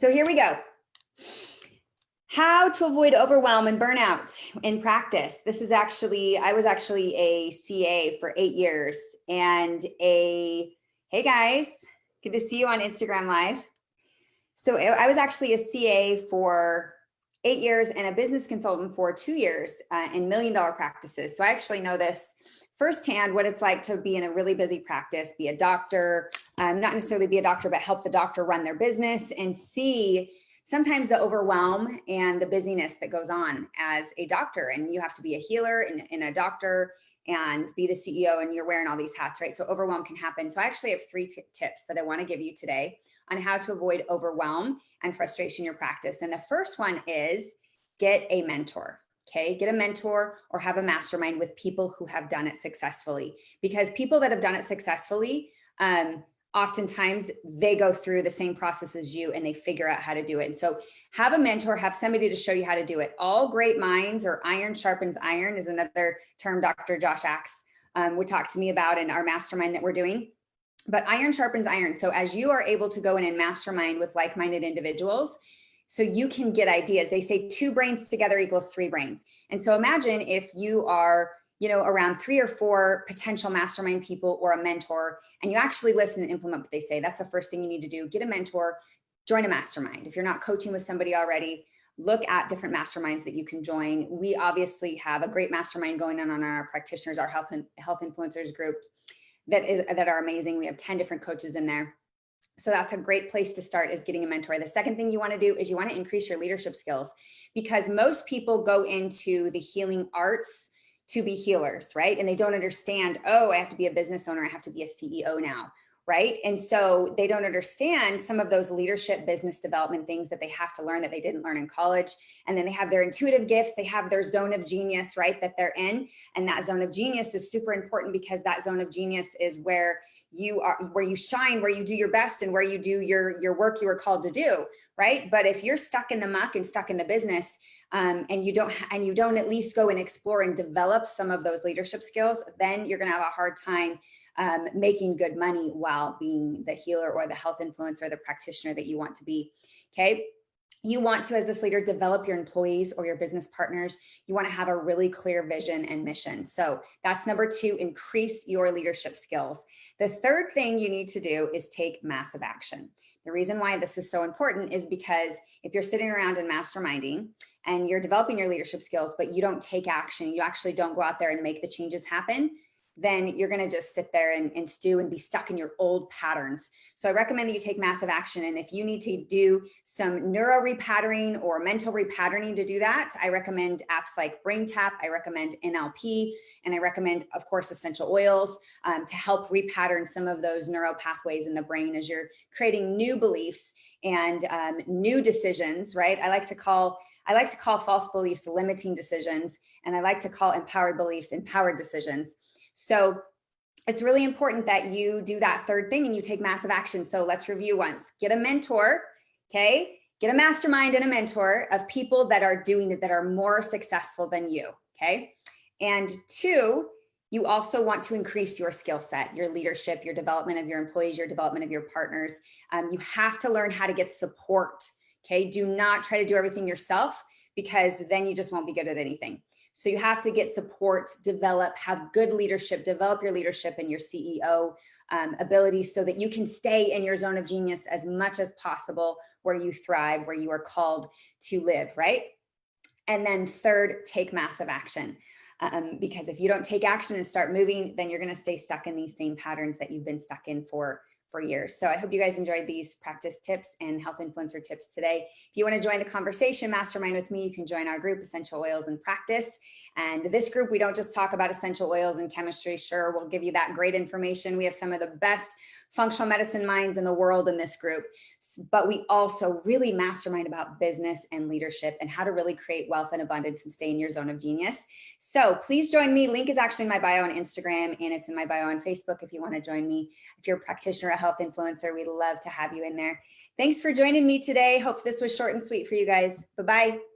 So here we go. How to avoid overwhelm and burnout in practice. This is actually, I was actually a CA for 8 years and hey guys, good to see you on Instagram Live. So I was actually a CA for 8 years and a business consultant for 2 years in $1 million practices. So I actually know this firsthand, what it's like to be in a really busy practice, be a doctor, not necessarily be a doctor, but help the doctor run their business and see sometimes the overwhelm and the busyness that goes on as a doctor. And you have to be a healer and a doctor and be the CEO, and you're wearing all these hats, right? So overwhelm can happen. So I actually have 3 tips that I want to give you today on how to avoid overwhelm and frustration in your practice. And the first one is get a mentor. Okay, get a mentor or have a mastermind with people who have done it successfully, because people that have done it successfully, oftentimes they go through the same process as you and they figure out how to do it. And so have a mentor, have somebody to show you how to do it. All great minds, or iron sharpens iron is another term Dr. Josh Axe would talk to me about in our mastermind that we're doing. But iron sharpens iron. So as you are able to go in and mastermind with like-minded individuals, so you can get ideas. They say 2 brains together equals 3 brains. And so imagine if you are, around 3 or 4 potential mastermind people or a mentor, and you actually listen and implement what they say. That's the first thing you need to do. Get a mentor, join a mastermind. If you're not coaching with somebody already, look at different masterminds that you can join. We obviously have a great mastermind going on our practitioners, our health influencers group that are amazing. We have 10 different coaches in there. So that's a great place to start, is getting a mentor. The second thing you want to do is you want to increase your leadership skills, because most people go into the healing arts to be healers, right? And they don't understand, oh, I have to be a business owner, I have to be a CEO now, right? And so they don't understand some of those leadership business development things that they have to learn that they didn't learn in college. And then they have their intuitive gifts, they have their zone of genius, right, that they're in. And that zone of genius is super important, because that zone of genius is where you are, where you shine, where you do your best, and where you do your work you were called to do, right? But if you're stuck in the muck and stuck in the business, and you don't at least go and explore and develop some of those leadership skills, then you're going to have a hard time making good money while being the healer or the health influencer or the practitioner that you want to be. Okay. You want to, as this leader, develop your employees or your business partners. You want to have a really clear vision and mission. So that's number 2, increase your leadership skills. The third thing you need to do is take massive action. The reason why this is so important is because if you're sitting around and masterminding and you're developing your leadership skills, but you don't take action, you actually don't go out there and make the changes happen, then you're going to just sit there and stew and be stuck in your old patterns. So I recommend that you take massive action. And if you need to do some neuro repatterning or mental repatterning to do that, I recommend apps like Brain Tap. I recommend NLP, and I recommend, of course, essential oils to help repattern some of those neural pathways in the brain as you're creating new beliefs and new decisions, right? I like to call false beliefs limiting decisions, and I like to call empowered beliefs empowered decisions. So it's really important that you do that third thing and you take massive action. So let's review once. Get a mentor, okay? Get a mastermind and a mentor of people that are doing it, that are more successful than you, okay? And 2, you also want to increase your skill set, your leadership, your development of your employees, your development of your partners. You have to learn how to get support, okay? Do not try to do everything yourself, because then you just won't be good at anything. So you have to get support, develop, have good leadership, develop your leadership and your CEO abilities so that you can stay in your zone of genius as much as possible, where you thrive, where you are called to live, right? And then 3rd, take massive action. Because if you don't take action and start moving, then you're going to stay stuck in these same patterns that you've been stuck in for years. So I hope you guys enjoyed these practice tips and health influencer tips today. If you want to join the conversation mastermind with me, you can join our group, Essential Oils in Practice. And this group, we don't just talk about essential oils and chemistry. Sure, we'll give you that great information. We have some of the best functional medicine minds in the world in this group, but we also really mastermind about business and leadership and how to really create wealth and abundance and stay in your zone of genius. So please join me. Link is actually in my bio on Instagram, and it's in my bio on Facebook if you want to join me. If you're a practitioner, a health influencer, we'd love to have you in there. Thanks for joining me today. Hope this was short and sweet for you guys. Bye-bye.